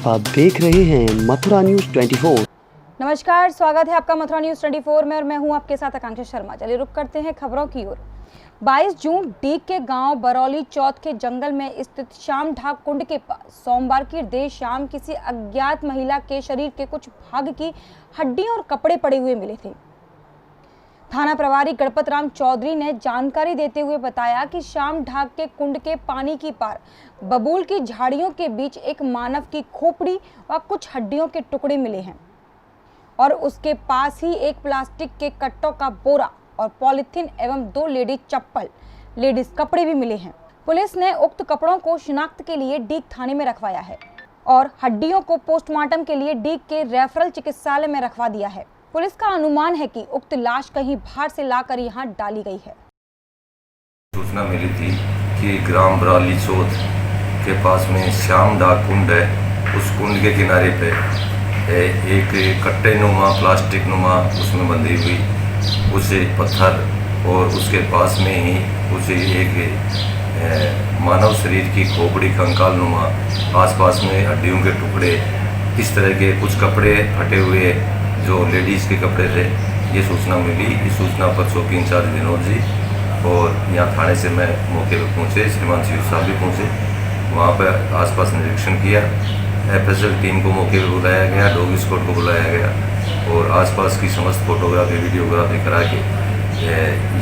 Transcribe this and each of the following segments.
आप देख रहे हैं मथुरा न्यूज 24। नमस्कार, स्वागत है आपका मथुरा न्यूज 24 में और मैं हूं आपके साथ आकांक्षा शर्मा। चलिए रुक करते हैं खबरों की ओर। 22 जून डीग के गांव बरौली चौथ के जंगल में स्थित श्याम ढाक कुंड के पास सोमवार की देर शाम किसी अज्ञात महिला के शरीर के कुछ भाग की हड्डियां और कपड़े पड़े हुए मिले थे। थाना प्रभारी गणपत राम चौधरी ने जानकारी देते हुए बताया कि श्याम ढाक के कुंड के पानी की पार बबूल की झाड़ियों के बीच एक मानव की खोपड़ी व कुछ हड्डियों के टुकड़े मिले हैं और उसके पास ही एक प्लास्टिक के कट्टों का बोरा और पॉलीथीन एवं 2 लेडीज कपड़े भी मिले हैं। पुलिस ने उक्त कपड़ों को शिनाख्त के लिए डीग थाने में रखवाया है और हड्डियों को पोस्टमार्टम के लिए डीग के रेफरल चिकित्सालय में रखवा दिया है। पुलिस का अनुमान है कि उक्त लाश कहीं बाहर से लाकर यहां डाली गई है। सूचना मिली थी कि ग्राम बरौली चौथ के पास में श्याम ढाक कुंड है। उस कुंड के किनारे पे एक कट्टे नुमा प्लास्टिक नुमा उसमें बंधी हुई उसे पत्थर और उसके पास में ही उसे एक मानव शरीर की खोपड़ी कंकाल नुमा आसपास में हड्डियों के टुकड़े इस तरह के कुछ कपड़े फटे हुए जो लेडीज़ के कपड़े थे। ये सूचना मिली। इस सूचना पर चौकी इंचार्ज विनोद जी और यहाँ थाने से मैं मौके पर पहुँचे, श्रीमान सीओ साहब भी पहुँचे। वहाँ पर आसपास निरीक्षण किया। एफएसएल टीम को मौके पर बुलाया गया, डॉग स्क्वाड को बुलाया गया और आसपास की समस्त फोटोग्राफी वीडियोग्राफी करा के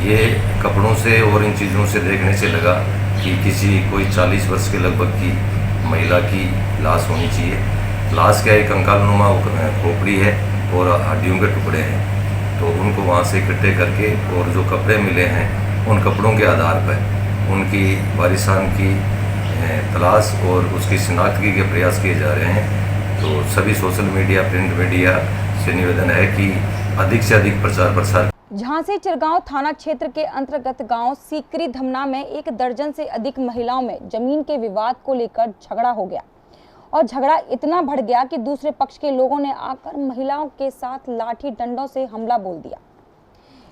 ये कपड़ों से और इन चीज़ों से देखने से लगा कि किसी कोई 40 वर्ष के लगभग की महिला की लाश होनी चाहिए। लाश क्या है, कंकाल नुमा खोपड़ी है और हड्डियों के टुकड़े हैं। तो उनको वहाँ से इकट्ठे करके और जो कपड़े मिले हैं उन कपड़ों के आधार पर उनकी वारिसान की तलाश और उसकी शिनाख्तगी के प्रयास किए जा रहे हैं। तो सभी सोशल मीडिया, प्रिंट मीडिया से निवेदन है कि अधिक से अधिक प्रचार प्रसार। झांसी चिरगांव थाना क्षेत्र के अंतर्गत गांव सीकरी धमना में 1 दर्जन से अधिक महिलाओं में जमीन के विवाद को लेकर झगड़ा हो गया और झगड़ा इतना बढ़ गया कि दूसरे पक्ष के लोगों ने आकर महिलाओं के साथ लाठी डंडों से हमला बोल दिया।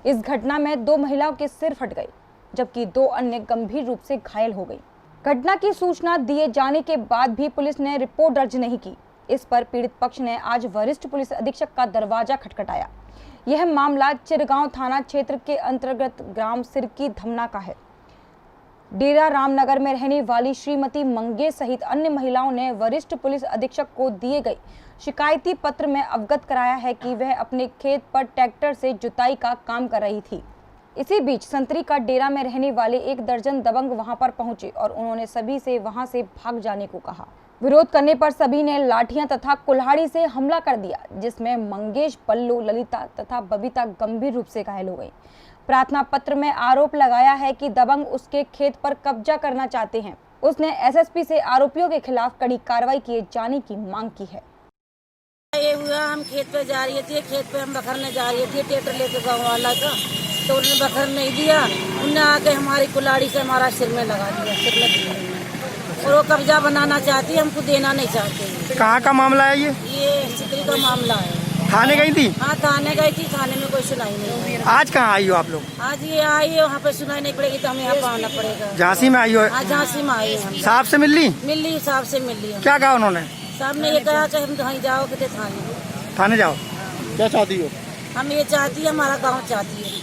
इस घटना में 2 महिलाओं के सिर फट गए जबकि 2 अन्य गंभीर रूप से घायल हो गई। घटना की सूचना दिए जाने के बाद भी पुलिस ने रिपोर्ट दर्ज नहीं की। इस पर पीड़ित पक्ष ने आज वरिष्ठ पुलिस अधीक्षक का दरवाजा खटखटाया। यह मामला चिरगांव थाना क्षेत्र के अंतर्गत ग्राम सिरकी धमना का है। डेरा रामनगर में रहने वाली श्रीमती मंगे सहित अन्य महिलाओं ने वरिष्ठ पुलिस अधीक्षक को दिए गए शिकायती पत्र में अवगत कराया है कि वह अपने खेत पर ट्रैक्टर से जुताई का काम कर रही थी। इसी बीच संतरी का डेरा में रहने वाले 1 दर्जन दबंग वहां पर पहुंचे और उन्होंने सभी से वहां से भाग जाने को कहा। विरोध करने पर सभी ने लाठियां तथा कुल्हाड़ी से हमला कर दिया, जिसमें मंगेश, पल्लू, ललिता तथा बबीता गंभीर रूप से घायल हो गई। प्रार्थना पत्र में आरोप लगाया है कि दबंग उसके खेत पर कब्जा करना चाहते हैं। उसने एसएसपी से आरोपियों के खिलाफ कड़ी कार्रवाई किए जाने की मांग की है। ये हुआ, हम खेत पे जा रही थी, खेत पे हम बखरने जा रही थी ट्रैक्टर लेके गाँव वाला का, तो उन्होंने बखर नहीं दिया। उन्होंने आके हमारी कुल्हाड़ी से हमारा सिर में लगा दिया, सिर में और वो कब्जा बनाना चाहती है, हमको देना नहीं चाहते। कहाँ का मामला है ये सिकरी का मामला है। थाने गई थी? हाँ, थाने गई थी, थाने में कोई सुनाई नहीं। आज कहाँ आई हो आप लोग? आज ये आई है, वहाँ पे सुनाई नहीं पड़ेगी तो हमें यहाँ आना पड़ेगा। झांसी में आई हो? हाँ, झांसी में आई है। साहब से मिल ली? साहब से मिल ली। क्या कहा उन्होंने? साहब ने ये कहा कि हम कहीं जाओ कि थाने जाओ। क्या चाहती हो? हम ये चाहती है, हमारा गाँव चाहती है,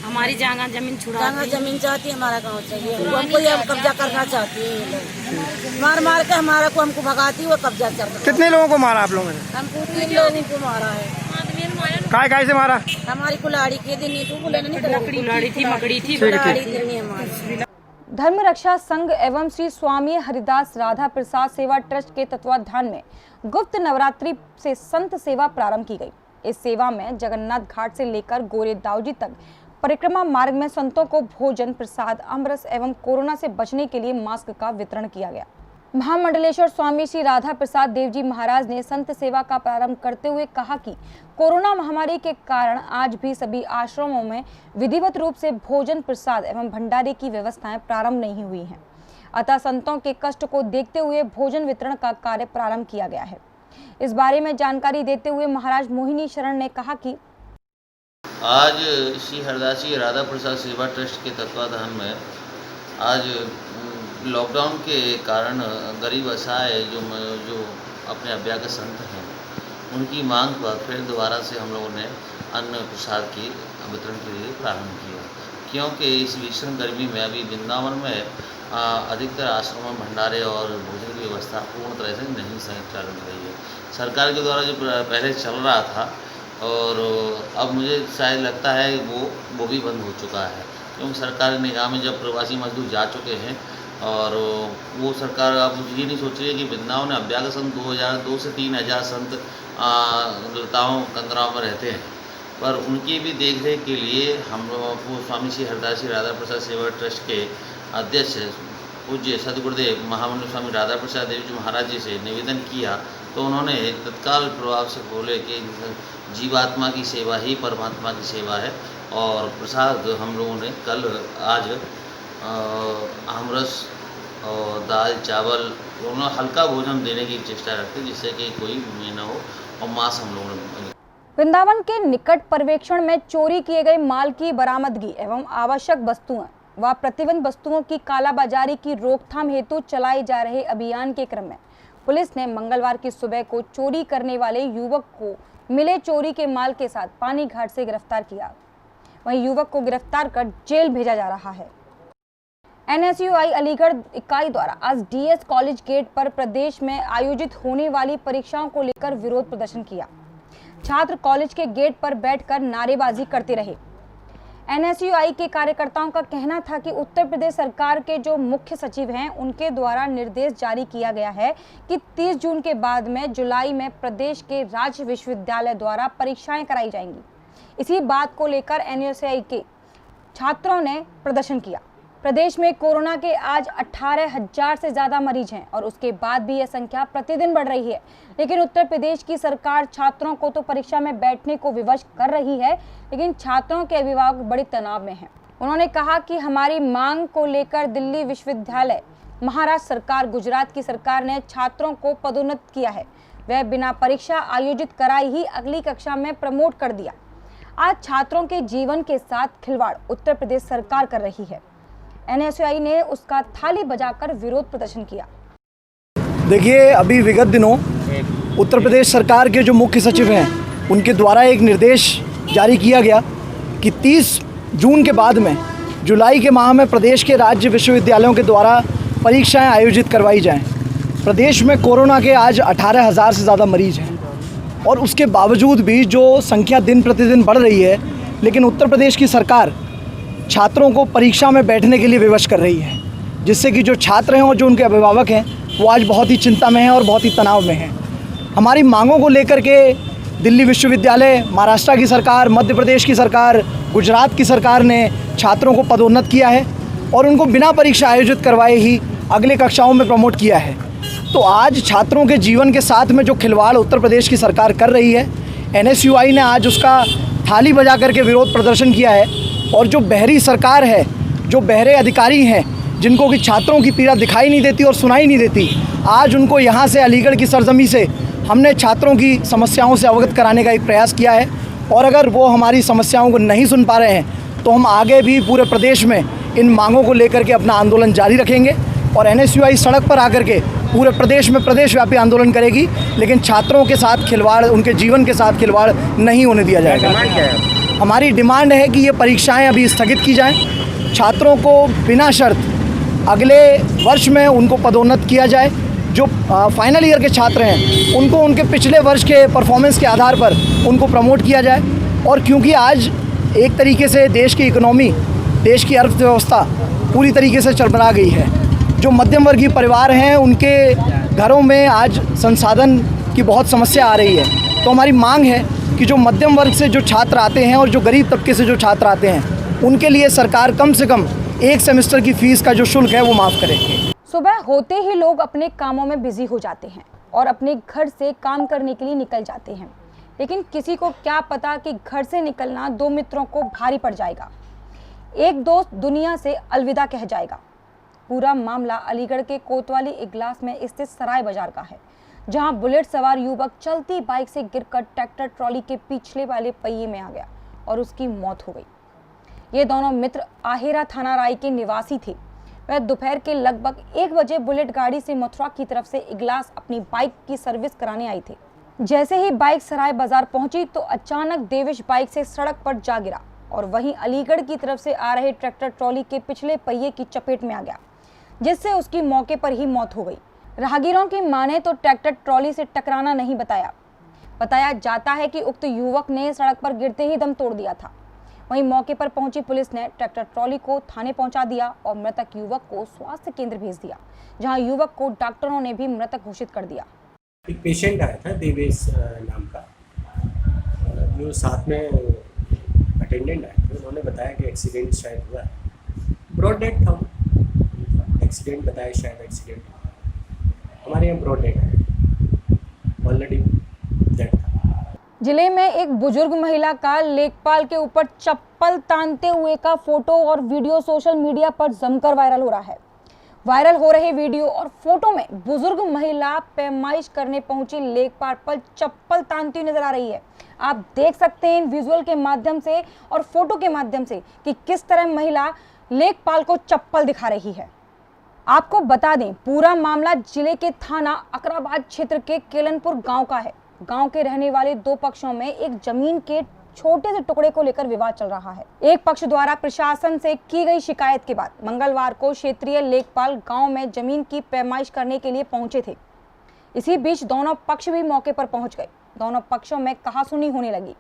हमारी जगह जमीन छुड़ा, जमीन चाहती है, हमारा गाँव चाहिए। वो हमको ये कब्जा करना चाहती है, ये लोग मार के हमारा को हमको भगाती, वो कब्जा करती। कितने लोगों को मारा आप लोगों ने? हमको 3 लोगों को मारा है। काय से मारा? हमारी कुल्हाड़ी के दिन कुल्हाड़ी थी, मकड़ी थी, धर्म रक्षा संघ एवं श्री स्वामी हरिदास राधा प्रसाद सेवा ट्रस्ट के तत्वाधान में गुप्त नवरात्रि से संत सेवा प्रारंभ की गई। इस सेवा में जगन्नाथ घाट से लेकर गोरे दाऊजी तक परिक्रमा मार्ग में संतों को भोजन, प्रसाद, अमरस एवं कोरोना से बचने के लिए मास्क का वितरण किया गया। महामंडलेश्वर स्वामी श्री राधा प्रसाद देव जी महाराज ने संत सेवा का प्रारंभ करते हुए कहा कि कोरोना महामारी के कारण आज भी सभी आश्रमों में विधिवत रूप से भोजन, प्रसाद एवं भंडारे की व्यवस्थाएं प्रारंभ नहीं हुई हैं। अतः संतों के कष्ट को देखते हुए भोजन वितरण का कार्य प्रारंभ किया गया है। इस बारे में जानकारी देते हुए महाराज मोहिनी शरण ने कहा कि आज श्री हरदासी राधा प्रसाद सेवा ट्रस्ट के तत्वाधान में आज लॉकडाउन के कारण गरीब असहाय जो अपने अभ्यागत संत हैं, उनकी मांग पर फिर दोबारा से हम लोगों ने अन्न प्रसाद की वितरण के लिए प्रारंभ किया, क्योंकि इस भीषण गर्मी में अभी वृंदावन में अधिकतर आश्रमों में भंडारे और भोजन की व्यवस्था पूर्ण तरह से नहीं संचालित हो रही है। सरकार के द्वारा जो पहले चल रहा था और अब मुझे शायद लगता है वो भी बंद हो चुका है, क्योंकि सरकार के निगाह में जब प्रवासी मजदूर जा चुके हैं और वो सरकार अब ये नहीं सोच रही है कि वृंदावन में अभ्यागत संत 2 से 3 हज़ार संत लताओं कंदराओं में रहते हैं, पर उनकी भी देखरेख के लिए हम लोग स्वामी श्री हरदास जी राधा प्रसाद सेवा ट्रस्ट के अध्यक्ष पूज्य सदगुरुदेव महामंडल स्वामी राधा प्रसाद देव जी महाराज जी से निवेदन किया, तो उन्होंने तत्काल प्रभाव से बोले कि जीवात्मा की सेवा ही परमात्मा की सेवा है, और प्रसाद हम लोगों ने आज आमरस और दाल चावल दोनों हल्का भोजन देने की चेष्टा रखते, जिससे कि कोई न हो, और मांस हम लोगों ने। वृंदावन के निकट पर्यवेक्षण में चोरी किए गए माल की बरामदगी एवं आवश्यक वस्तुएं व प्रतिबंध वस्तुओं की कालाबाजारी की रोकथाम हेतु चलाए जा रहे अभियान के क्रम में पुलिस ने मंगलवार की सुबह को चोरी करने वाले युवक को मिले चोरी के माल के साथ पानी घाट से गिरफ्तार किया। वहीं युवक को गिरफ्तार कर जेल भेजा जा रहा है। NSUI अलीगढ़ इकाई द्वारा आज DS कॉलेज गेट पर प्रदेश में आयोजित होने वाली परीक्षाओं को लेकर विरोध प्रदर्शन किया। छात्र कॉलेज के गेट पर बैठकर नारेबाजी करते रहे। NSUI के कार्यकर्ताओं का कहना था कि उत्तर प्रदेश सरकार के जो मुख्य सचिव हैं, उनके द्वारा निर्देश जारी किया गया है कि 30 जून के बाद में जुलाई में प्रदेश के राज्य विश्वविद्यालय द्वारा परीक्षाएं कराई जाएंगी। इसी बात को लेकर NSUI के छात्रों ने प्रदर्शन किया। प्रदेश में कोरोना के आज 18,000 से ज़्यादा मरीज हैं और उसके बाद भी यह संख्या प्रतिदिन बढ़ रही है, लेकिन उत्तर प्रदेश की सरकार छात्रों को तो परीक्षा में बैठने को विवश कर रही है, लेकिन छात्रों के अभिभावक बड़े तनाव में हैं। उन्होंने कहा कि हमारी मांग को लेकर दिल्ली विश्वविद्यालय, महाराष्ट्र सरकार, गुजरात की सरकार ने छात्रों को पदोन्नत किया है, वह बिना परीक्षा आयोजित कराए ही अगली कक्षा में प्रमोट कर दिया। आज छात्रों के जीवन के साथ खिलवाड़ उत्तर प्रदेश सरकार कर रही है। NSUI ने उसका थाली बजाकर विरोध प्रदर्शन किया। देखिए, अभी विगत दिनों उत्तर प्रदेश सरकार के जो मुख्य सचिव हैं, उनके द्वारा एक निर्देश जारी किया गया कि 30 जून के बाद में जुलाई के माह में प्रदेश के राज्य विश्वविद्यालयों के द्वारा परीक्षाएं आयोजित करवाई जाएं। प्रदेश में कोरोना के आज 18,000 से ज़्यादा मरीज हैं और उसके बावजूद भी जो संख्या दिन प्रतिदिन बढ़ रही है, लेकिन उत्तर प्रदेश की सरकार छात्रों को परीक्षा में बैठने के लिए विवश कर रही है, जिससे कि जो छात्र हैं और जो उनके अभिभावक हैं वो आज बहुत ही चिंता में हैं और बहुत ही तनाव में हैं। हमारी मांगों को लेकर के दिल्ली विश्वविद्यालय, महाराष्ट्र की सरकार, मध्य प्रदेश की सरकार, गुजरात की सरकार ने छात्रों को पदोन्नत किया है और उनको बिना परीक्षा आयोजित करवाए ही अगले कक्षाओं में प्रमोट किया है। तो आज छात्रों के जीवन के साथ में जो खिलवाड़ उत्तर प्रदेश की सरकार कर रही है, NSUI ने आज उसका थाली बजा करके विरोध प्रदर्शन किया है। और जो बहरी सरकार है, जो बहरे अधिकारी हैं, जिनको कि छात्रों की पीड़ा दिखाई नहीं देती और सुनाई नहीं देती, आज उनको यहाँ से अलीगढ़ की सरजमी से हमने छात्रों की समस्याओं से अवगत कराने का एक प्रयास किया है। और अगर वो हमारी समस्याओं को नहीं सुन पा रहे हैं तो हम आगे भी पूरे प्रदेश में इन मांगों को लेकर के अपना आंदोलन जारी रखेंगे और NSUI सड़क पर आकर के पूरे प्रदेश में प्रदेशव्यापी आंदोलन करेगी, लेकिन छात्रों के साथ खिलवाड़, उनके जीवन के साथ खिलवाड़ नहीं होने दिया जाएगा। हमारी डिमांड है कि ये परीक्षाएं अभी स्थगित की जाएं, छात्रों को बिना शर्त अगले वर्ष में उनको पदोन्नत किया जाए। जो फाइनल ईयर के छात्र हैं उनको उनके पिछले वर्ष के परफॉर्मेंस के आधार पर उनको प्रमोट किया जाए। और क्योंकि आज एक तरीके से देश की इकोनॉमी, देश की अर्थव्यवस्था पूरी तरीके से चरमरा गई है, जो मध्यम वर्गीय परिवार हैं उनके घरों में आज संसाधन की बहुत समस्या आ रही है। तो हमारी मांग है कि जो मध्यम वर्ग से जो छात्र आते हैं और जो गरीब तबके से जो छात्र आते हैं, उनके लिए सरकार कम से कम 1 सेमेस्टर की फ़ीस का जो शुल्क है वो माफ़ करे। सुबह होते ही लोग अपने कामों में बिजी हो जाते हैं और अपने घर से काम करने के लिए निकल जाते हैं, लेकिन किसी को क्या पता कि घर से निकलना 2 मित्रों को भारी पड़ जाएगा। एक दोस्त दुनिया से अलविदा कह जाएगा। पूरा मामला अलीगढ़ के कोतवाली इगलास में स्थित सराय बाजार का है, जहां बुलेट सवार युवक चलती बाइक से गिरकर ट्रैक्टर ट्रॉली के पिछले वाले पहिए में आ गया और उसकी मौत हो गई। ये दोनों मित्र आहेरा थाना राय के निवासी थे। वह दोपहर के लगभग 1 बजे बुलेट गाड़ी से मथुरा की तरफ से इगलास अपनी बाइक की सर्विस कराने आई थी। जैसे ही बाइक सराय बाजार पहुंची तो अचानक देवेश बाइक से सड़क पर जा गिरा और वहीं अलीगढ़ की तरफ से आ रहे ट्रैक्टर ट्रॉली के पिछले पहिए की चपेट में आ गया, जिससे उसकी मौके पर ही मौत हो गई। राहगीरों की माने तो ट्रैक्टर ट्रॉली से टकराना नहीं बताया जाता है कि उक्त युवक ने सड़क पर गिरते ही दम तोड़ दिया था। वहीं मौके पर पहुंची पुलिस ने ट्रैक्टर ट्रॉली को थाने पहुंचा दिया और मृतक युवक को स्वास्थ्य केंद्र भेज दिया, जहां युवक को डॉक्टरों ने भी मृतक घोषित कर दिया। एक पेशेंट आया था देवेश नाम का, जो साथ में अटेंडेंट आए थे। उन्होंने बताया कि एक्सीडेंट शायद हुआ है, ब्रॉड डेथ था। एक्सीडेंट बताया, शायद एक्सीडेंट हमारे यहाँ ब्रॉड डेथ है, ऑलरेडी डेथ था। जिले में एक बुजुर्ग महिला का लेखपाल के ऊपर चप्पल तानते हुए का फोटो और वीडियो सोशल मीडिया पर जमकर वायरल हो रहा है। वायरल हो रहे वीडियो और फोटो में बुजुर्ग महिला पैमाइश करने पहुंची लेखपाल पर चप्पल तानती हुई नजर आ रही है। आप देख सकते हैं इन विजुअल के माध्यम से और फोटो के माध्यम से कि किस तरह महिला लेखपाल को चप्पल दिखा रही है। आपको बता दें, पूरा मामला जिले के थाना अकराबाद क्षेत्र के केलनपुर गांव का है। गांव के रहने वाले दो पक्षों में एक जमीन के छोटे से टुकड़े को लेकर विवाद चल रहा है। एक पक्ष द्वारा प्रशासन से की गई शिकायत के बाद मंगलवार को क्षेत्रीय लेखपाल गांव में जमीन की पैमाइश करने के लिए पहुंचे थे। इसी बीच दोनों पक्ष भी मौके पर पहुंच गए। दोनों पक्षों में कहासुनी होने लगी।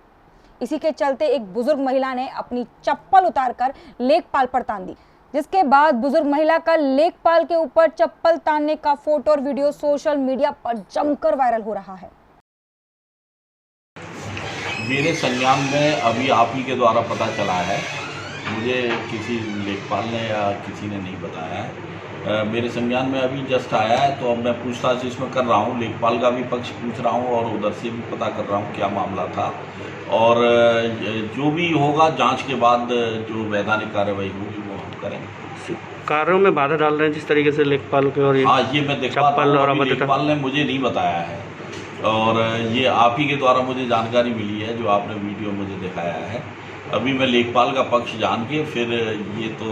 इसी के चलते एक बुजुर्ग महिला ने अपनी चप्पल उतारकर लेखपाल पर तान दी, जिसके बाद बुजुर्ग महिला का लेखपाल के ऊपर चप्पल तानने का फोटो और वीडियो सोशल मीडिया पर जमकर वायरल हो रहा है। मेरे संज्ञान में अभी आप ही के द्वारा पता चला है, मुझे किसी लेखपाल ने या किसी ने नहीं बताया है। मेरे संज्ञान में अभी जस्ट आया है, तो अब मैं पूछताछ इसमें कर रहा हूँ। लेखपाल का भी पक्ष पूछ रहा हूँ और उधर से भी पता कर रहा हूँ क्या मामला था, और जो भी होगा जांच के बाद जो वैधानिक कार्रवाई होगी वो हम करेंगे। कार्यों में बाधा डाल रहे हैं जिस तरीके से लेखपाल के, और हाँ ये मैं देख पा रहा हूँ। लेखपाल ने मुझे नहीं बताया है और ये आप ही के द्वारा मुझे जानकारी मिली है, जो आपने वीडियो मुझे दिखाया है। अभी मैं लेखपाल का पक्ष जान के फिर ये तो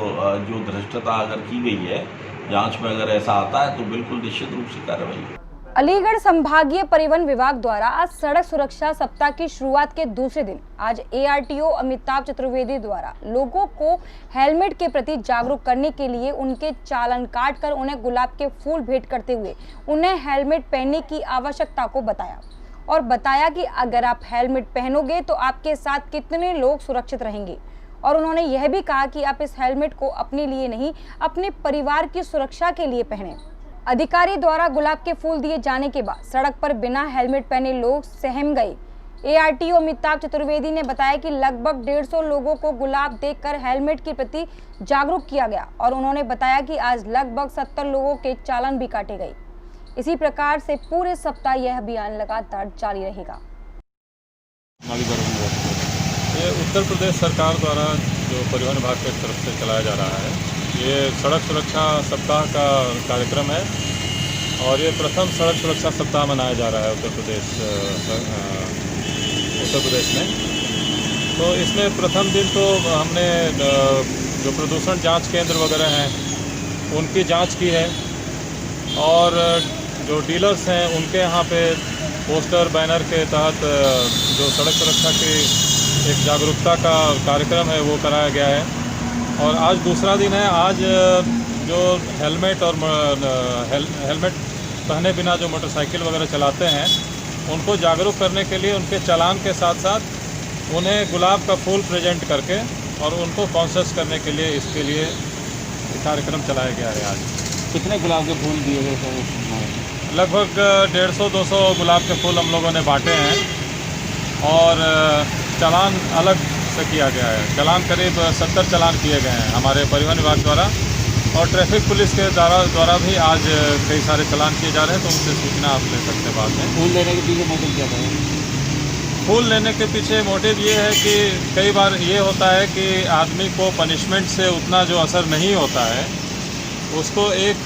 जो धृष्टता अगर की गई है जांच में, अगर ऐसा आता है तो बिल्कुल निश्चित रूप से कार्रवाई। अलीगढ़ संभागीय परिवहन विभाग द्वारा आज सड़क सुरक्षा सप्ताह की शुरुआत के दूसरे दिन आज ARTO अमिताभ चतुर्वेदी द्वारा लोगों को हेलमेट के प्रति जागरूक करने के लिए उनके चालान काटकर उन्हें गुलाब के फूल भेंट करते हुए उन्हें हेलमेट पहनने की आवश्यकता को बताया और बताया कि अगर आप हेलमेट पहनोगे तो आपके साथ कितने लोग सुरक्षित रहेंगे। और उन्होंने यह भी कहा कि आप इस हेलमेट को अपने लिए नहीं, अपने परिवार की सुरक्षा के लिए पहने। अधिकारी द्वारा गुलाब के फूल दिए जाने के बाद सड़क पर बिना हेलमेट पहने लोग सहम गए। ARTO अमिताभ चतुर्वेदी ने बताया कि लगभग 150 लोगों को गुलाब देकर हेलमेट के प्रति जागरूक किया गया और उन्होंने बताया कि आज लगभग 70 लोगों के चालान भी काटे गए। इसी प्रकार से पूरे सप्ताह यह अभियान लगातार जारी रहेगा। ये उत्तर प्रदेश सरकार द्वारा जो परिवहन विभाग की तरफ से चलाया जा रहा है, ये सड़क सुरक्षा सप्ताह का कार्यक्रम है और ये प्रथम सड़क सुरक्षा सप्ताह मनाया जा रहा है उत्तर प्रदेश में। तो इसमें प्रथम दिन तो हमने जो प्रदूषण जांच केंद्र वगैरह हैं उनकी जांच की है और जो डीलर्स हैं उनके यहाँ पे पोस्टर बैनर के तहत जो सड़क सुरक्षा की एक जागरूकता का कार्यक्रम है वो कराया गया है। और आज दूसरा दिन है। आज जो हेलमेट और हेलमेट पहने बिना जो मोटरसाइकिल वगैरह चलाते हैं उनको जागरूक करने के लिए उनके चालान के साथ साथ उन्हें गुलाब का फूल प्रेजेंट करके और उनको कॉन्शियस करने के लिए इसके लिए कार्यक्रम चलाया गया है। आज कितने गुलाब के फूल दिए गए थे? लगभग 150-200 गुलाब के फूल हम लोगों ने बांटे हैं और चालान अलग से किया गया है। चालान करीब 70 चालान किए गए हैं हमारे परिवहन विभाग द्वारा और ट्रैफिक पुलिस के द्वारा भी आज कई सारे चालान किए जा रहे हैं, तो उनसे सूचना आप ले सकते हैं बाद में। फूल लेने के पीछे मोटिव क्या था? फूल लेने के पीछे मोटिव ये है कि कई बार ये होता है कि आदमी को पनिशमेंट से उतना जो असर नहीं होता है, उसको एक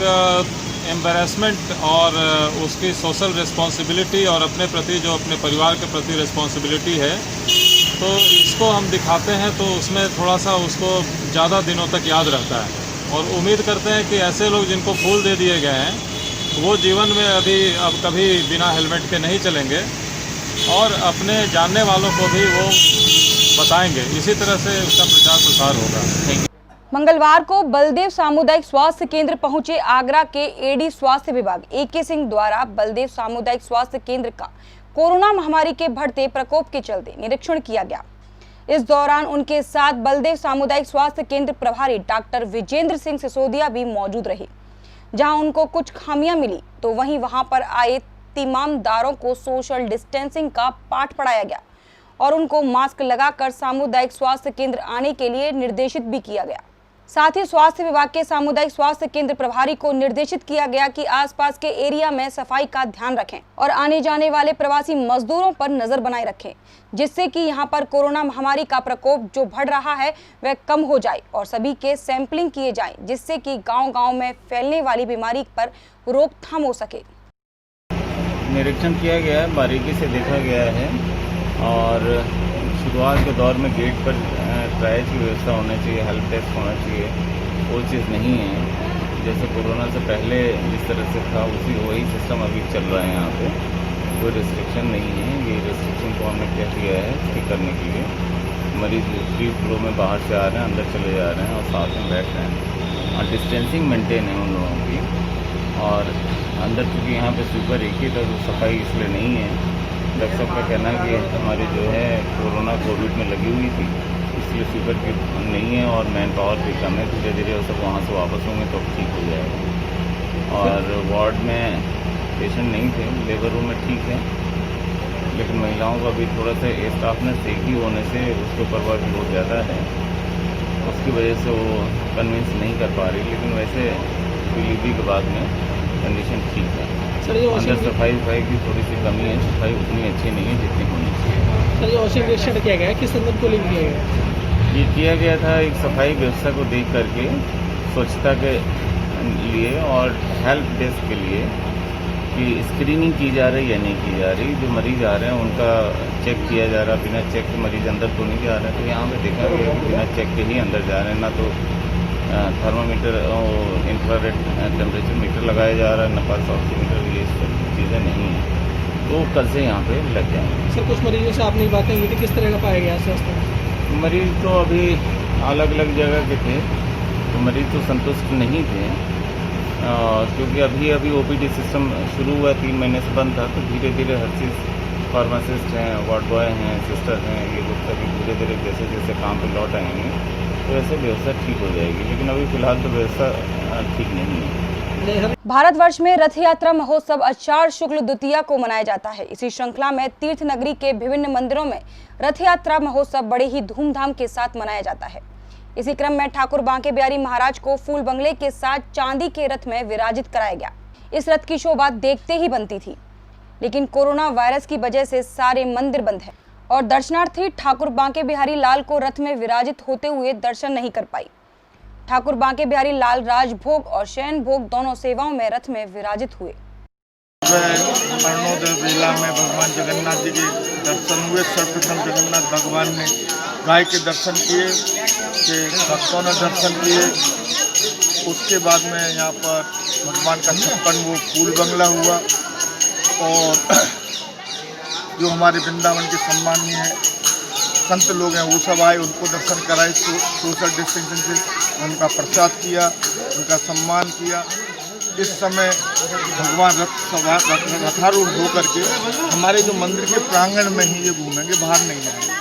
एम्बेरसमेंट और उसकी सोशल रिस्पॉन्सिबिलिटी और अपने प्रति जो अपने परिवार के प्रति रिस्पॉन्सिबिलिटी है, तो इसको हम दिखाते हैं तो उसमें थोड़ा सा उसको ज़्यादा दिनों तक याद रहता है। और उम्मीद करते हैं कि ऐसे लोग जिनको फूल दे दिए गए हैं वो जीवन में अब कभी बिना हेलमेट के नहीं चलेंगे और अपने जानने वालों को भी वो बताएंगे। इसी तरह से उसका प्रचार प्रसार होगा। मंगलवार को बलदेव सामुदायिक स्वास्थ्य केंद्र पहुंचे आगरा के एडी स्वास्थ्य विभाग AK सिंह द्वारा बलदेव सामुदायिक स्वास्थ्य केंद्र का कोरोना महामारी के बढ़ते प्रकोप के चलते निरीक्षण किया गया। इस दौरान उनके साथ बलदेव सामुदायिक स्वास्थ्य केंद्र प्रभारी डॉक्टर विजेंद्र सिंह सिसोदिया भी मौजूद रहे। जहां उनको कुछ खामियां मिली तो वहीं वहां पर आए तीमामदारों को सोशल डिस्टेंसिंग का पाठ पढ़ाया गया और उनको मास्क लगाकर सामुदायिक स्वास्थ्य केंद्र आने के लिए निर्देशित भी किया गया। साथ ही स्वास्थ्य विभाग के सामुदायिक स्वास्थ्य केंद्र प्रभारी को निर्देशित किया गया कि आसपास के एरिया में सफाई का ध्यान रखें और आने जाने वाले प्रवासी मजदूरों पर नजर बनाए रखें, जिससे कि यहां पर कोरोना महामारी का प्रकोप जो बढ़ रहा है वह कम हो जाए और सभी के सैंपलिंग किए जाएं, जिससे कि गांव-गांव में फैलने वाली बीमारी पर रोकथाम हो सके। निरीक्षण किया गया है, बारीकी से देखा गया है और शुरुआत के दौर में गेट पर ट्रायल की व्यवस्था होनी चाहिए, हेल्प डेस्क होना चाहिए, वो चीज़ नहीं है। जैसे कोरोना से पहले जिस तरह से था वही सिस्टम अभी चल रहा है। यहाँ पे कोई रिस्ट्रिक्शन नहीं है। ये रिस्ट्रिक्शन को हमने क्या किया है ठीक करने के लिए, मरीज फ्री फ्लो में बाहर से आ रहे हैं, अंदर चले जा रहे हैं और साथ में बैठ रहे हैं और डिस्टेंसिंग मेंटेन है उन लोगों की। और अंदर क्योंकि यहाँ पे स्वीपर एक ही था तो सफाई इसलिए नहीं है। डॉक्टर साहब का कहना है कि हमारी जो है कोविड में लगी हुई थी इसलिए स्वीपर की नहीं है और मैन पावर भी कम है। धीरे धीरे वो सब वहाँ से वापस होंगे तो ठीक हो जाएगा। और वार्ड में पेशेंट नहीं थे, लेबर रूम में ठीक है, लेकिन महिलाओं का भी थोड़ा सा स्टाफनेस एक ही होने से उसके ऊपर वर्क बहुत ज़्यादा है, उसकी वजह से वो कन्विंस नहीं कर पा रही। लेकिन वैसे डिलीवरी के बाद में कंडीशन ठीक है। अंदर सफाई की थोड़ी सी कमी है, सफाई उतनी अच्छी नहीं है जितनी होनी चाहिए। सर, ये वॉशिंग निरीक्षण किया गया है, किस संदर्भ को लेकर किया गया? ये किया गया था एक सफाई व्यवस्था को देख करके, स्वच्छता के लिए और हेल्प डेस्क के लिए कि स्क्रीनिंग की जा रही है या नहीं की जा रही। जो मरीज आ रहे हैं उनका चेक किया जा रहा, बिना चेक के मरीज अंदर तो नहीं जा रहे हैं। तो यहाँ पे देखा गया कि बिना चेक के ही अंदर जा रहे हैं, ना तो थर्मामीटर और इंफ्रारेड टेम्परेचर मीटर लगाया जा रहा है, न पल्स ऑक्सीमीटर, ये सब चीज़ें नहीं हैं। तो कल से यहाँ पे लग जाएंगे। सर, कुछ मरीजों से आपने बातें की थी, किस तरह का पाया गया स्वास्थ्य? मरीज तो अभी अलग अलग जगह के थे, तो मरीज तो संतुष्ट नहीं थे क्योंकि अभी OPD सिस्टम शुरू हुआ, 3 महीने से बंद था। तो धीरे धीरे हर चीज़, फार्मासिस्ट हैं, वार्ड बॉय हैं, सिस्टर हैं, ये लोग सभी धीरे धीरे जैसे जैसे काम पे लौट आएंगे तो ऐसे व्यवस्था ठीक हो जाएगी। लेकिन अभी फिलहाल तो व्यवस्था ठीक नहीं है। भारतवर्ष में रथ यात्रा महोत्सव आषाढ़ शुक्ल द्वितीया को मनाया जाता है। इसी श्रृंखला में तीर्थ नगरी के विभिन्न मंदिरों में रथ यात्रा महोत्सव बड़े ही धूमधाम के साथ मनाया जाता है। इसी क्रम में ठाकुर बांके बिहारी महाराज को फूल बंगले के साथ चांदी के रथ में विराजित कराया गया। इस रथ की शोभा देखते ही बनती थी, लेकिन कोरोना वायरस की वजह से सारे मंदिर बंद है और दर्शनार्थी ठाकुर बांके बिहारी लाल को रथ में विराजित होते हुए दर्शन नहीं कर पाई। ठाकुर बांके बिहारी लाल राजभोग और शयन भोग दोनों सेवाओं में रथ में विराजित हुए। अरुणोदय बेला में भगवान जगन्नाथ जी के दर्शन हुए। सर्वप्रथम जगन्नाथ भगवान ने गाय के दर्शन किए, भक्तों ने दर्शन किए। उसके बाद में यहाँ पर भगवान का 56वां फूल बंगला हुआ और जो हमारे वृंदावन के सम्मानीय संत लोग हैं वो सब आए, उनको दर्शन कराए सोशल डिस्टेंसिंग से, उनका प्रसाद किया, उनका सम्मान किया। इस समय भगवान रथारूढ़ होकर के हमारे जो मंदिर के प्रांगण में ही ये घूमेंगे, बाहर नहीं जाएंगे।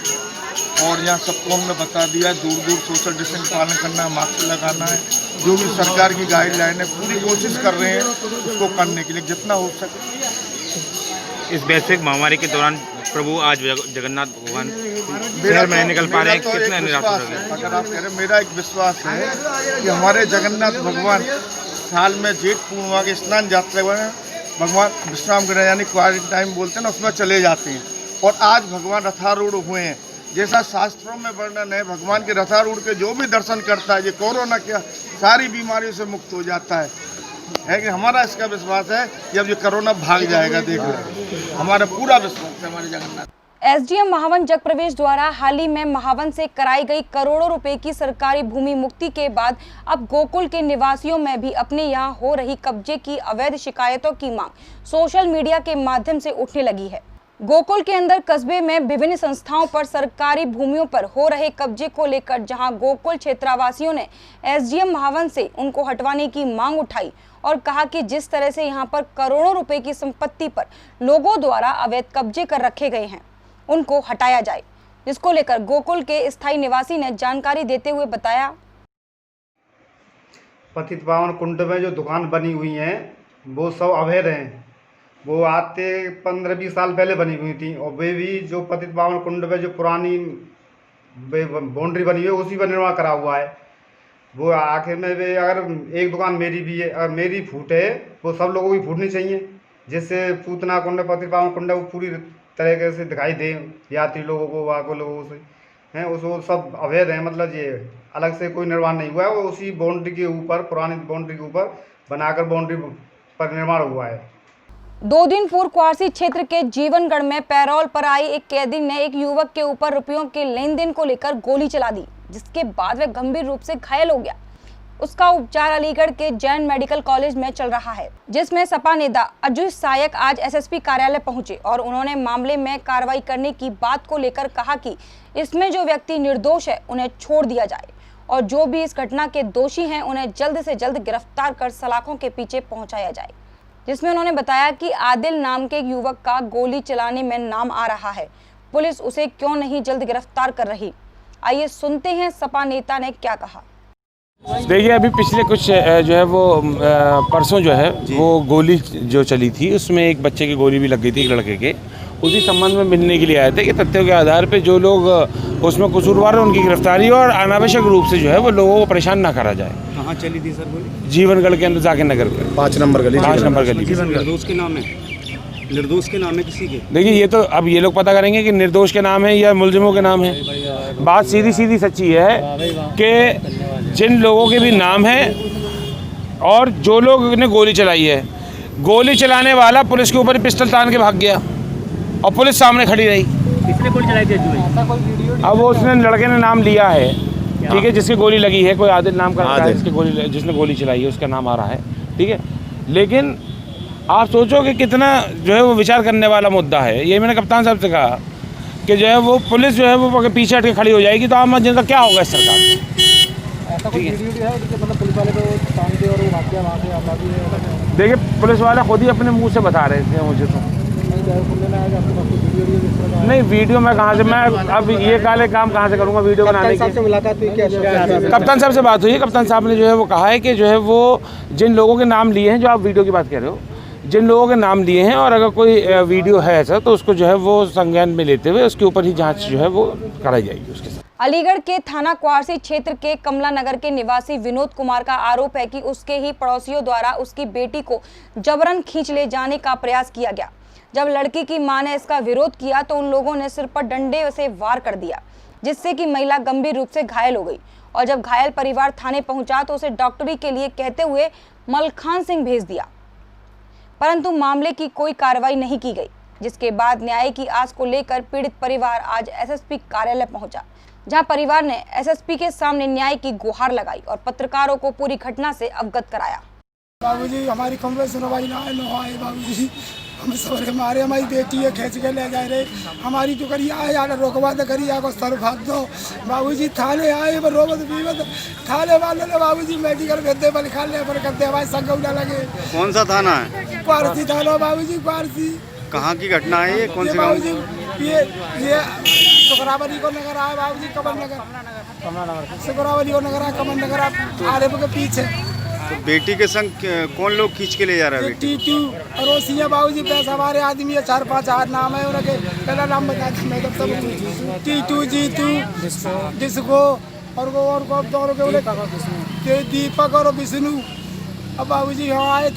और यहाँ सबको हमने बता दिया, दूर दूर सोशल डिस्टेंस पालन करना है, मास्क लगाना है। जो भी सरकार की गाइडलाइन है पूरी कोशिश कर रहे हैं उसको करने के लिए जितना हो सके। इस वैश्विक महामारी के दौरान प्रभु आज जगन्नाथ भगवान शहर में निकल पा रहे हैं, कितना निराश हो रहे हैं? अगर आप कह रहे हैं, मेरा एक विश्वास है कि हमारे जगन्नाथ भगवान साल में जेठ पूर्णिमा के स्नान यात्रा में भगवान विश्राम गृह यानी क्वारंटाइन बोलते हैं ना, उसमें चले जाते हैं। और आज भगवान रथारूढ़ हुए हैं। जैसा शास्त्रों में वर्णन है, भगवान के रथारूढ़ के जो भी दर्शन करता है, ये कोरोना क्या सारी बीमारियों से मुक्त हो जाता है कि हमारा इसका विश्वास है कि अब ये कोरोना भाग जाएगा। देख लो, हमारा पूरा विश्वास है हमारे जगन्नाथ। एसडीएम महावन जगप्रवेश द्वारा हाल ही में महावन से कराई गई करोड़ों रुपए की सरकारी भूमि मुक्ति के बाद अब गोकुल के निवासियों में भी अपने यहां हो रही कब्जे की अवैध शिकायतों की मांग सोशल मीडिया के माध्यम से उठने लगी है। गोकुल के अंदर कस्बे में विभिन्न संस्थाओं पर सरकारी भूमियों पर हो रहे कब्जे को लेकर जहां गोकुल क्षेत्रवासियों ने एसडीएम महावन से उनको हटवाने की मांग उठाई और कहा कि जिस तरह से यहां पर करोड़ों रुपए की संपत्ति पर लोगों द्वारा अवैध कब्जे कर रखे गए हैं उनको हटाया जाए, जिसको लेकर गोकुल के स्थायी निवासी ने जानकारी देते हुए बताया। पतित पावन कुंड में जो दुकान बनी हुई हैं वो सब अवैध हैं। वो आते 15-20 साल पहले बनी हुई थी और वे भी जो पतित पावन कुंड में जो पुरानी बाउंड्री बनी हुई है उसी पर निर्माण करा हुआ है। वो आखिर में वे अगर एक दुकान मेरी भी है, अगर मेरी फूटे वो सब लोगों की फूटनी चाहिए, जिससे पूतना कुंड पतित पावन कुंड वो पूरी तरीके से दिखाई दे यात्री लोगों को, वहाँ को लोगों से हैं। उसको सब अवैध है, मतलब ये अलग से कोई निर्माण नहीं हुआ है। वो उसी बाउंड्री के ऊपर, पुरानी बाउंड्री के ऊपर बनाकर बाउंड्री पर निर्माण हुआ है। 2 दिन पूर्व क्वारसी क्षेत्र के जीवनगढ़ में पैरोल पर आई एक कैदी ने एक युवक के ऊपर रुपयों के लेन देन को लेकर गोली चला दी, जिसके बाद वह गंभीर रूप से घायल हो गया। उसका उपचार अलीगढ़ के जैन मेडिकल कॉलेज में चल रहा है, जिसमें सपा नेता अजय सायक आज एसएसपी कार्यालय पहुंचे और उन्होंने मामले में कार्रवाई करने की बात को लेकर कहा कि इसमें जो व्यक्ति निर्दोष है उन्हें छोड़ दिया जाए और जो भी इस घटना के दोषी हैं उन्हें जल्द से जल्द गिरफ्तार कर सलाखों के पीछे पहुंचाया जाए। जिसमें उन्होंने बताया कि आदिल नाम के युवक का गोली चलाने में नाम आ रहा है, पुलिस उसे क्यों नहीं जल्द गिरफ्तार कर रही। आइए सुनते हैं सपा नेता ने क्या कहा। देखिए, अभी पिछले कुछ जो है वो परसों जो है वो गोली जो चली थी उसमें एक बच्चे की गोली भी लग गई थी, एक लड़के के। उसी संबंध में मिलने के लिए आए थे कि तथ्यों के आधार पे जो लोग उसमें कसूरवार हैं उनकी गिरफ्तारी और अनावश्यक रूप से जो है वो लोगों को परेशान ना करा जाए। कहाँ चली थी सर गोली? जीवनगढ़ के अंदर जाकिर नगर में 5 नंबर गली। निर्दोष के नाम है, निर्दोष के नाम है किसी के? देखिए, ये तो अब ये लोग पता करेंगे कि निर्दोष के नाम है या मुलजिमों के नाम है। बात सीधी सीधी सच्ची है कि जिन लोगों के भी नाम है और जो लोग ने गोली चलाई है, गोली चलाने वाला पुलिस के ऊपर पिस्टल तान के भाग गया और पुलिस सामने खड़ी रही। किसने गोली चलाई थी? अब वो उसने लड़के ने नाम लिया है, ठीक है, जिसकी गोली लगी है, कोई आदिल नाम का जिसने गोली चलाई है उसका नाम आ रहा है, ठीक है। लेकिन आप सोचो कि कितना जो है वो विचार करने वाला मुद्दा है। ये मैंने कप्तान साहब से कहा कि जो है वो पुलिस जो है वो पीछे हट के खड़ी हो जाएगी तो आम जनता क्या होगा इस सरकार। देखिए, पुलिस वाले खुद ही अपने मुंह से बता रहे थे मुझे तो नहीं, वीडियो मैं कहाँ से, मैं अब ये काले काम कहाँ से करूँगा वीडियो बनाने की। मुलाकात हुई क्या? कप्तान साहब से बात हुई है। कप्तान साहब ने जो है वो कहा है कि जो है वो जिन लोगों के नाम लिए हैं, जो आप वीडियो की बात कर रहे हो, जिन लोगों के नाम लिए हैं और अगर कोई वीडियो है ऐसा तो उसको जो है वो संज्ञान में लेते हुए उसके ऊपर ही जांच जो है वो कराई जाएगी उसके साथ। अलीगढ़ के थाना क्वारसी क्षेत्र के कमला नगर के निवासी विनोद कुमार का आरोप है कि उसके ही पड़ोसियों द्वारा उसकी बेटी को जबरन खींच ले जाने का प्रयास किया गया। जब लड़की की मां ने इसका विरोध किया तो उन लोगों ने सिर पर डंडे से वार कर दिया, जिससे कि महिला गंभीर रूप से घायल हो गई और जब घायल परिवार थाने पहुंचा तो उसे डॉक्टरी के लिए कहते हुए मलखान सिंह भेज दिया, परंतु मामले की कोई कार्रवाई नहीं की गई। जिसके बाद न्याय की आस को लेकर पीड़ित परिवार आज एसएसपी कार्यालय पहुंचा, जहां परिवार ने एसएसपी के सामने न्याय की गुहार लगाई और पत्रकारों को पूरी घटना से अवगत कराया। बाबूजी, हमारी कमरे सुनवाई ना आए बाबूजी, हम सबर के मारे हमारी बेटी है खींच के ले जा रहे, हमारी जो करी आए यार रोकवा तो करी आपको सर भाग दो बाबूजी। थाने आए रोबत पीबत थाने वाले ने बाबूजी मेडिकल भेजते पर लिखा ले पर करते हमारे संग उड़ा लगे। कौन सा थाना है? क्वारसी थाना बाबूजी, क्वारसी। कहाँ की घटना है ये? कौन से गाँव? ये सुकरावली को नगर आया बाबूजी, कमल नगर, सुकरावली को नगर आया कमल नगर आरे के पीछे। तो बेटी के संग कौन लोग खींच के ले जा रहा है? टीटू अरोसी है बाबूजी, पैसा हमारे आदमी है, 4-5 आठ नाम है उनके, पहला नाम बता मैं तब सब टीटू, जीतू, डिस्को और दीपक और विष्णु। अब बाबूजी हम आए,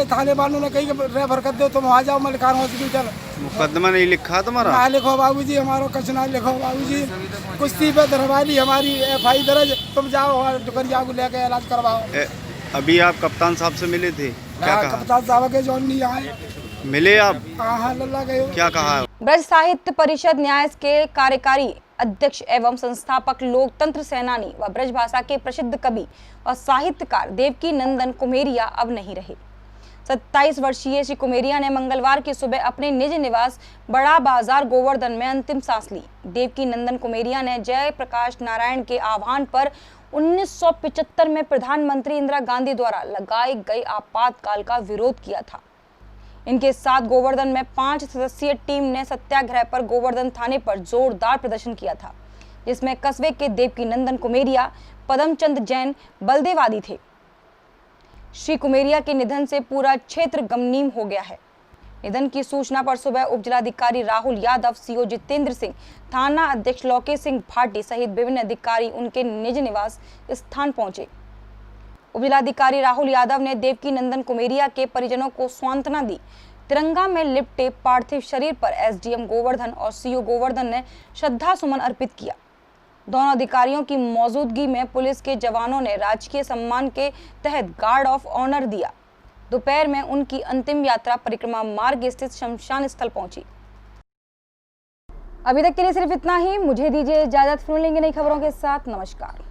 थाने वालों ने कही रेफर कर दो, तुम आ जाओ मलिकान हॉस्पिटल। मुकदमा नहीं लिखा तुम्हारा? ना लिखो बाबूजी, हमारा कुछ ना लिखो बाबूजी, कुश्ती पे धरवाली हमारी FI दर्ज, तुम जाओ डुकरिया को लेके इलाज करवाओ। अभी आप कप्तान साहब से मिले थे, क्या कहा? कप्तान साहब के जो नहीं आए मिले आप? हाँ लल्ला गए। क्या कहा? ब्रज साहित्य परिषद न्यास के कार्यकारी अध्यक्ष एवं संस्थापक, लोकतंत्र सेनानी व ब्रज भाषा के प्रसिद्ध कवि और साहित्यकार देवकी नंदन कुमेरिया अब नहीं रहे। 27 वर्षीय श्री कुमेरिया ने मंगलवार की सुबह अपने निज निवास बड़ा बाजार गोवर्धन में अंतिम सांस ली। देवकी नंदन कुमेरिया ने जय प्रकाश नारायण के आह्वान पर 1975 में प्रधानमंत्री इंदिरा गांधी द्वारा लगाई गई आपातकाल का विरोध किया था। इनके साथ गोवर्धन में 5 सदस्यीय टीम ने सत्याग्रह पर गोवर्धन थाने पर जोरदार प्रदर्शन किया था, जिसमें कस्बे के देवकी नंदन कुमेरिया, पदमचंद जैन बलदेवादी थे। श्री कुमेरिया के निधन से पूरा क्षेत्र गमगीन हो गया है। निधन की सूचना पर सुबह उप जिलाधिकारी राहुल यादव, सीओ जितेंद्र सिंह, थाना अध्यक्ष लोकेश सिंह भाटी सहित विभिन्न अधिकारी उनके निज निवास स्थान पहुंचे। उप जिलाधिकारी राहुल यादव ने देवकी नंदन कुमेरिया के परिजनों को सांत्वना दी। तिरंगा में लिपटे पार्थिव शरीर पर एसडीएम गोवर्धन और सीओ गोवर्धन ने श्रद्धा सुमन अर्पित किया। दोनों अधिकारियों की मौजूदगी में पुलिस के जवानों ने राजकीय सम्मान के तहत गार्ड ऑफ ऑनर दिया। दोपहर में उनकी अंतिम यात्रा परिक्रमा मार्ग स्थित शमशान स्थल पहुंची। अभी तक के लिए सिर्फ इतना ही। मुझे दीजिए इजाजत। फिर मिलेंगे नई खबरों के साथ। नमस्कार।